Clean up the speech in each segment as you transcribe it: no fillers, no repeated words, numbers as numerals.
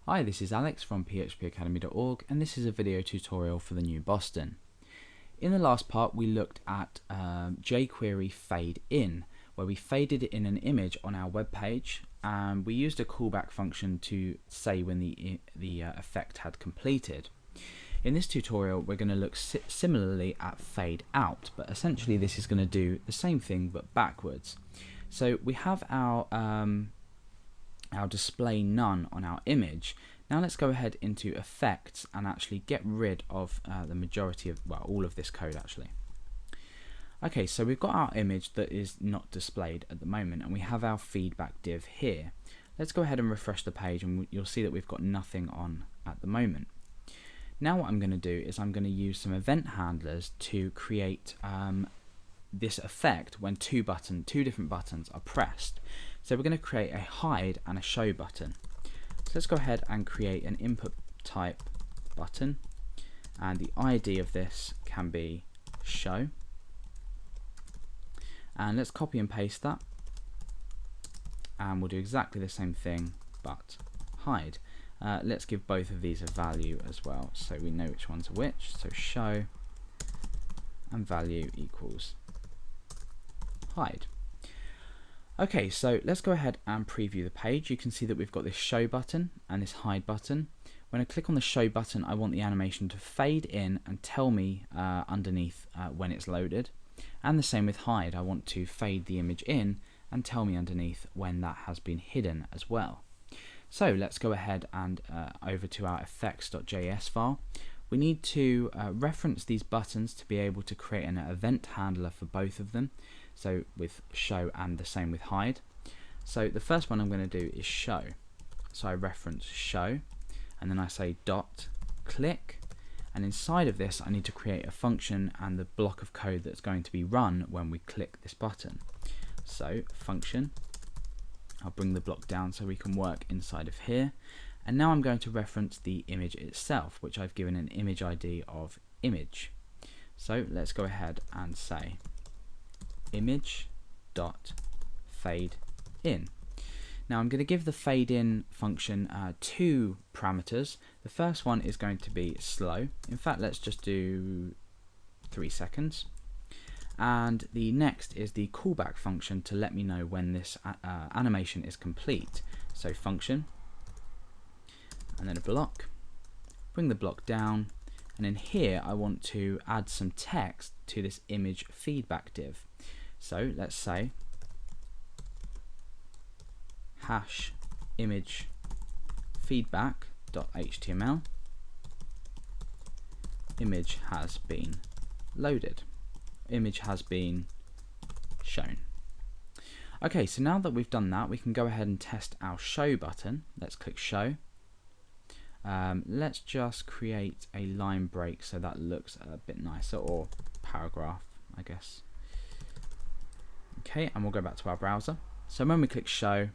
Hi, this is Alex from phpacademy.org, and this is a video tutorial for the new Boston. In the last part we looked at jQuery fade in, where we faded in an image on our web page, and we used a callback function to say when the effect had completed. In this tutorial we're going to look similarly at fade out, but essentially this is going to do the same thing but backwards. So we have our display none on our image. Now let's go ahead into effects and actually get rid of the majority of, well, all of this code actually. Okay, so we've got our image that is not displayed at the moment, and we have our feedback div here. Let's go ahead and refresh the page, and you'll see that we've got nothing on at the moment. Now what I'm going to do is I'm going to use some event handlers to create this effect when two different buttons are pressed. So we're going to create a hide and a show button. So let's go ahead and create an input type button, and the ID of this can be show, and let's copy and paste that, and we'll do exactly the same thing but hide. Let's give both of these a value as well so we know which ones are which. So show and value equals hide. Okay, so let's go ahead and preview the page. You can see that we've got this show button and this hide button. When I click on the show button, I want the animation to fade in and tell me underneath when it's loaded, and the same with hide. I want to fade the image in and tell me underneath when that has been hidden as well. So let's go ahead and over to our effects.js file. We need to reference these buttons to be able to create an event handler for both of them, so with show and the same with hide. So the first one I'm going to do is show. So I reference show, and then I say dot click, and inside of this I need to create a function and the block of code that's going to be run when we click this button. So function, I'll bring the block down so we can work inside of here, and now I'm going to reference the image itself, which I've given an image ID of image. So let's go ahead and say image dot fade in. Now I'm going to give the fade in function two parameters. The first one is going to be slow. In fact, let's just do 3 seconds. And the next is the callback function to let me know when this animation is complete. So function, and then a block, bring the block down, and in here I want to add some text to this image feedback div. So let's say hash image feedback.html, image has been loaded, image has been shown. Okay, so now that we've done that, we can go ahead and test our show button. Let's click show. Let's just create a line break so that looks a bit nicer, or paragraph, I guess. Okay, and we'll go back to our browser. So when we click show,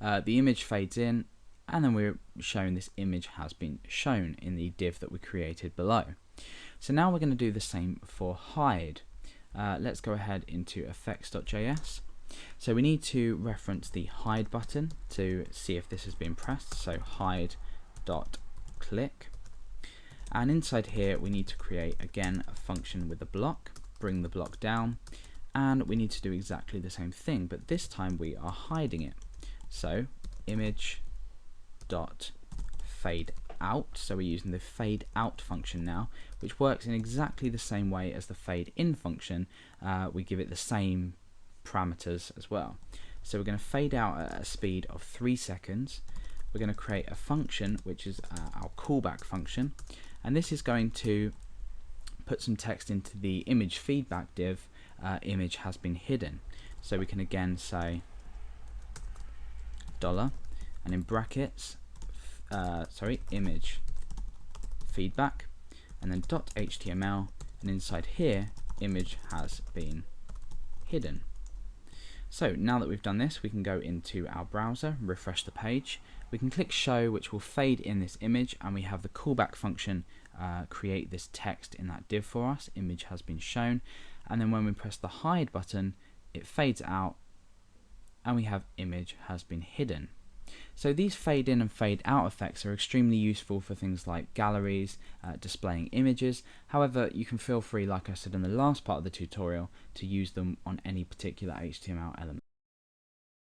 the image fades in, and then we're showing this image has been shown in the div that we created below. So now we're going to do the same for hide. Let's go ahead into effects.js. So we need to reference the hide button to see if this has been pressed. So hide dot click, and inside here we need to create again a function with a block, bring the block down, and we need to do exactly the same thing, but this time we are hiding it. So image dot fade out, so we're using the fade out function now, which works in exactly the same way as the fade in function. We give it the same parameters as well. So we're going to fade out at a speed of 3 seconds. We're going to create a function which is our callback function, and this is going to put some text into the image feedback div, image has been hidden. So we can again say $, and in brackets image feedback, and then .html, and inside here image has been hidden. So now that we've done this, we can go into our browser, refresh the page, we can click show, which will fade in this image, and we have the callback function create this text in that div for us, image has been shown, and then when we press the hide button it fades out and we have image has been hidden. So these fade in and fade out effects are extremely useful for things like galleries, displaying images. However, you can feel free, like I said in the last part of the tutorial, to use them on any particular HTML element.